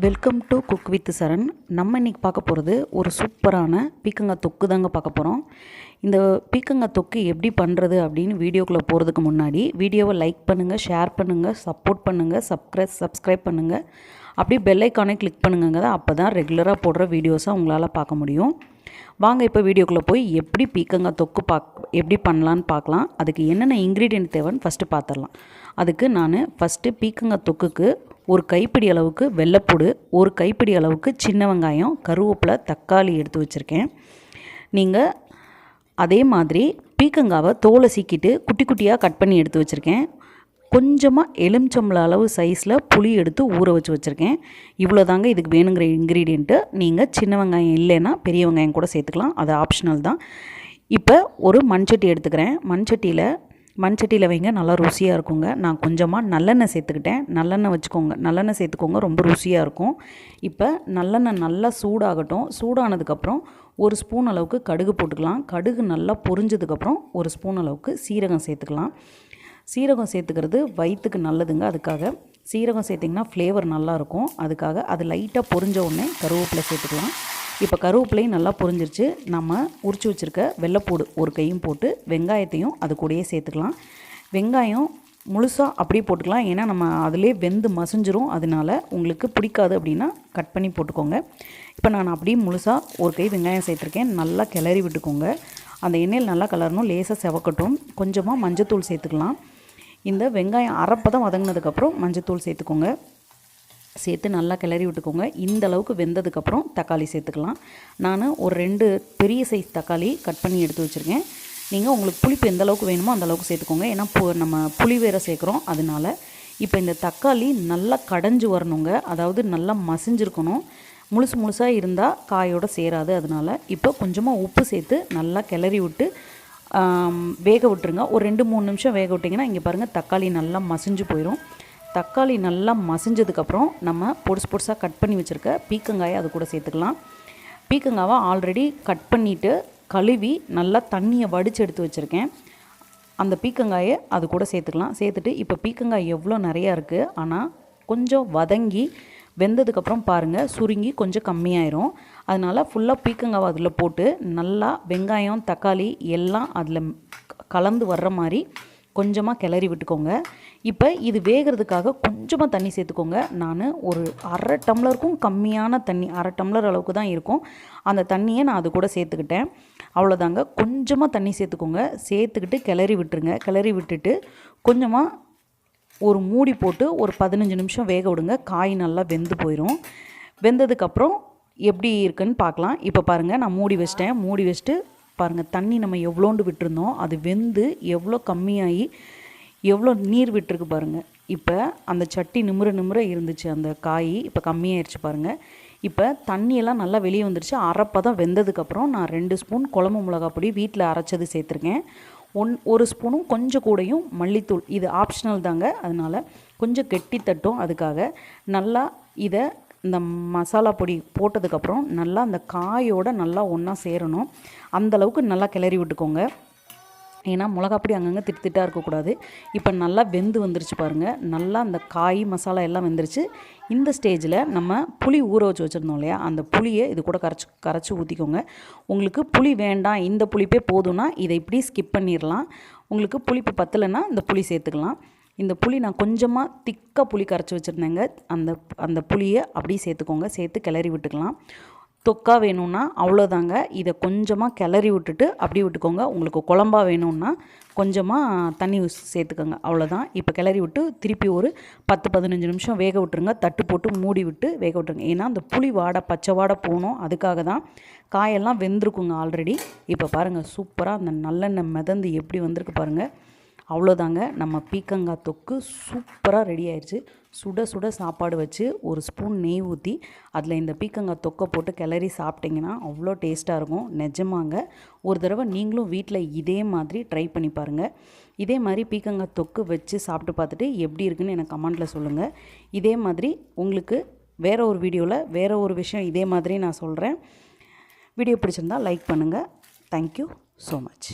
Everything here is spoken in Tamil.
வெல்கம் டு குக் வித் சரண். நம்ம இன்றைக்கி பார்க்க போகிறது ஒரு சூப்பரான பீக்கங்காய் தொக்கு தாங்க பார்க்க போகிறோம். இந்த பீக்கங்காய் தொக்கு எப்படி பண்ணுறது அப்படின்னு வீடியோக்குள்ளே போகிறதுக்கு முன்னாடி வீடியோவை லைக் பண்ணுங்கள், ஷேர் பண்ணுங்கள், சப்போர்ட் பண்ணுங்கள், சப்ஸ்கிரைப் பண்ணுங்கள். அப்படியே பெல் ஐக்கானே கிளிக் பண்ணுங்க. அப்போ தான் ரெகுலராக போடுற வீடியோஸை உங்களால் பார்க்க முடியும். வாங்க இப்போ வீடியோக்குள்ளே போய் எப்படி பீக்கங்காய் தொக்கு எப்படி பண்ணலான்னு பார்க்கலாம். அதுக்கு என்னென்ன இன்க்ரீடியன்ட் தேவைன்னு ஃபஸ்ட்டு பார்த்துடலாம். அதுக்கு நான் ஃபஸ்ட்டு பீக்கங்காய் தொக்குக்கு ஒரு கைப்பிடி அளவுக்கு வெள்ளைப்பூடு, ஒரு கைப்பிடி அளவுக்கு சின்ன வெங்காயம், கருவேப்பிலை, தக்காளி எடுத்து வச்சுருக்கேன். நீங்கள் அதே மாதிரி பீக்கங்காவை தோலை சீக்கிட்டு குட்டி குட்டியாக கட் பண்ணி எடுத்து வச்சுருக்கேன். கொஞ்சமாக எலுமிச்சம்பழம் அளவு சைஸில் புளி எடுத்து ஊற வச்சுருக்கேன். இவ்வளோ தாங்க இதுக்கு வேணுங்கிற இன்க்ரீடியண்ட்டு. நீங்கள் சின்ன வெங்காயம் இல்லைன்னா பெரிய வெங்காயம் கூட சேர்த்துக்கலாம், அது ஆப்ஷனல் தான். இப்போ ஒரு மண்சட்டி எடுத்துக்கிறேன். மண்சட்டியில் வைங்க, நல்லா ருசியாக இருக்குங்க. நான் கொஞ்சமாக நல்லெண்ணெய் சேர்த்துக்கிட்டேன். நல்லெண்ணெய் சேர்த்துக்கோங்க, ரொம்ப ருசியாக இருக்கும். இப்போ நல்லெண்ணெய் நல்லா சூடாகட்டும். சூடானதுக்கப்புறம் ஒரு ஸ்பூன் அளவுக்கு கடுகு போட்டுக்கலாம். கடுகு நல்லா பொரிஞ்சதுக்கப்புறம் ஒரு ஸ்பூன் அளவுக்கு சீரகம் சேர்த்துக்கலாம். சீரகம் சேர்த்துக்கிறது வயிற்றுக்கு நல்லதுங்க. அதுக்காக சீரகம் சேர்த்திங்கன்னா ஃப்ளேவர் நல்லாயிருக்கும். அதுக்காக அது லைட்டாக பொரிஞ்ச உடனே கருவேப்பிலை சேர்த்துக்கலாம். இப்போ கருவேப்பிலையும் நல்லா பொரிஞ்சிருச்சு. நம்ம உரிச்சு வச்சுருக்க வெள்ளைப்பூடு ஒரு கையும் போட்டு வெங்காயத்தையும் அது கூடயே சேர்த்துக்கலாம். வெங்காயம் முழுசாக அப்படியே போட்டுக்கலாம், ஏன்னா நம்ம அதிலே வெந்து மசிஞ்சிரும். அதனால் உங்களுக்கு பிடிக்காது அப்படின்னா கட் பண்ணி போட்டுக்கோங்க. இப்போ நான் அப்படியே முழுசாக ஒரு கை வெங்காயம் சேர்த்துருக்கேன். நல்லா கிளறி விட்டுக்கோங்க. அந்த எண்ணெயில் நல்லா கலரணும், லேசாக செவக்கட்டும். கொஞ்சமாக மஞ்சத்தூள் சேர்த்துக்கலாம். இந்த வெங்காயம் அரைப்பதம் வதங்கினதுக்கப்புறம் மஞ்சத்தூள் சேர்த்துக்கோங்க. சேர்த்து நல்லா கிளறி விட்டுக்கோங்க. இந்த அளவுக்கு வெந்ததுக்கப்புறம் தக்காளி சேர்த்துக்கலாம். நான் ஒரு 2 பெரிய சைஸ் தக்காளி கட் பண்ணி எடுத்து வச்சுருக்கேன். நீங்கள் உங்களுக்கு புளிப்பு எந்த அளவுக்கு வேணுமோ அந்த அளவுக்கு சேர்த்துக்கோங்க, ஏன்னா நம்ம புளி வேறு சேர்க்குறோம். அதனால் இப்போ இந்த தக்காளி நல்லா கடைஞ்சி வரணுங்க, அதாவது நல்லா மசிஞ்சிருக்கணும். முழுசாக இருந்தால் காயோடு சேராது. அதனால் இப்போ கொஞ்சமாக உப்பு சேர்த்து நல்லா கிளறி விட்டு வேக விட்டுருங்க. ஒரு 2-3 நிமிஷம் வேக விட்டிங்கன்னா இங்கே பாருங்கள், தக்காளி நல்லா மசிஞ்சு போயிடும். தக்காளி நல்லா மசிஞ்சதுக்கப்புறம் நம்ம பொடிசாக கட் பண்ணி வச்சுருக்க பீக்கங்காயை அது கூட சேர்த்துக்கலாம். பீக்கங்காவை ஆல்ரெடி கட் பண்ணிவிட்டு கழுவி நல்லா தண்ணியை வடித்து எடுத்து வச்சுருக்கேன். அந்த பீக்கங்காயை அது கூட சேர்த்துக்கலாம். சேர்த்துட்டு இப்போ பீக்கங்காய் எவ்வளோ நிறையா இருக்குது, ஆனால் கொஞ்சம் வதங்கி வெந்ததுக்கப்புறம் பாருங்கள் சுருங்கி கொஞ்சம் கம்மியாயிரும். அதனால் ஃபுல்லாக பீக்கங்காவை அதில் போட்டு நல்லா வெங்காயம் தக்காளி எல்லாம் அதில் கலந்து வர்ற மாதிரி கொஞ்சமாக கிளறி விட்டுக்கோங்க. இப்போ இது வேகிறதுக்காக கொஞ்சமாக தண்ணி சேர்த்துக்கோங்க. நான் ஒரு 1/2 டம்ளருக்கும் கம்மியான தண்ணி, 1/2 டம்ளர் அளவுக்கு தான் இருக்கும். அந்த தண்ணியை நான் அது கூட சேர்த்துக்கிட்டேன். அவ்வளோதாங்க, கொஞ்சமாக தண்ணி சேர்த்துக்கோங்க. சேர்த்துக்கிட்டு கிளறி விட்டுருங்க. கிளறி விட்டுட்டு கொஞ்சமாக ஒரு மூடி போட்டு ஒரு 15 நிமிஷம் வேக விடுங்க. காய் நல்லா வெந்து போயிடும். வெந்ததுக்கப்புறம் எப்படி இருக்குன்னு பார்க்கலாம். இப்போ பாருங்கள், நான் மூடி வச்சுட்டு பாருங்கள், தண்ணி நம்ம எவ்வளோண்டு விட்டுருந்தோம், அது வெந்து எவ்வளோ கம்மியாகி எவ்வளோ நீர் விட்டுருக்கு பாருங்கள். இப்போ அந்த சட்டி நிமிர இருந்துச்சு அந்த காய், இப்போ கம்மியாகிடுச்சு பாருங்கள். இப்போ தண்ணியெல்லாம் நல்லா வெளியே வந்துடுச்சு. அரைப்பதம் வெந்ததுக்கப்புறம் நான் 2 ஸ்பூன் குழம்பு மிளகாய் பொடி வீட்டில் அரைச்சது சேர்த்துருக்கேன். ஒரு ஸ்பூனும் கொஞ்சம் கூடையும் மல்லித்தூள், இது ஆப்ஷனல் தாங்க. அதனால் கொஞ்சம் கெட்டி தட்டும். அதுக்காக நல்லா இதை இந்த மசாலா பொடி போட்டதுக்கப்புறம் நல்லா அந்த காயோடு நல்லா ஒன்றா சேரணும். அந்தளவுக்கு நல்லா கிளறி விட்டுக்கோங்க, ஏன்னா மிளகாப்பொடி அங்கங்கே திட்டாக இருக்கக்கூடாது. இப்போ நல்லா வெந்து வந்துருச்சு பாருங்கள். நல்லா அந்த காய் மசாலா எல்லாம் வெந்துருச்சு. இந்த ஸ்டேஜில் நம்ம புளி ஊற வச்சுருந்தோம் இல்லையா, அந்த புளியை இது கூட கரைச்சி ஊற்றிக்கோங்க. உங்களுக்கு புளி வேண்டாம், இந்த புளிப்பே போதும்னா இதை இப்படி ஸ்கிப் பண்ணிடலாம். உங்களுக்கு புளிப்பு பத்தலைன்னா இந்த புளி சேர்த்துக்கலாம். இந்த புளி நான் கொஞ்சமாக திக்காக புளி கரைச்சி வச்சுருந்தேங்க. அந்த புளியை அப்படியே சேர்த்துக்கோங்க. சேர்த்து கிளறி விட்டுக்கலாம். தொக்கா வேணும்னா அவ்வளோதாங்க. இதை கொஞ்சமாக கிளறி விட்டுட்டு அப்படியே விட்டுக்கோங்க. உங்களுக்கு குழம்பா வேணும்னா கொஞ்சமாக தண்ணி சேர்த்துக்கோங்க, அவ்வளோதான். இப்போ கிளறி விட்டு திருப்பி ஒரு 10-15 நிமிஷம் வேக விட்டுருங்க. தட்டு போட்டு மூடி விட்டு வேக விட்டுருங்க, ஏன்னா அந்த புளி பச்சை வாடை போகணும். அதுக்காக தான். காயெல்லாம் வெந்திருக்குங்க ஆல்ரெடி. இப்போ பாருங்கள், சூப்பராக அந்த நல்லெண்ணெய் மிதந்து எப்படி வந்திருக்கு பாருங்கள். அவ்வளோதாங்க, நம்ம பீக்கங்காய் தொக்கு சூப்பராக ரெடி ஆயிடுச்சு. சுட சுட சாப்பாடு வச்சு ஒரு ஸ்பூன் நெய் ஊற்றி அதில் இந்த பீக்கங்காய் தொக்கை போட்டு கிளறி சாப்பிட்டிங்கன்னா அவ்வளோ டேஸ்ட்டாக இருக்கும். நிஜமாங்க, ஒரு தடவை நீங்களும் வீட்டில் இதே மாதிரி ட்ரை பண்ணி பாருங்கள். இதே மாதிரி பீக்கங்காய் தொக்கு வச்சு சாப்பிட்டு பார்த்துட்டு எப்படி இருக்குன்னு எனக்கு கமெண்ட்டில் சொல்லுங்கள். இதே மாதிரி உங்களுக்கு வேறு ஒரு வீடியோவில் வேறு ஒரு விஷயம் இதே மாதிரி நான் சொல்கிறேன். வீடியோ பிடிச்சிருந்தால் லைக் பண்ணுங்கள். Thank you so much.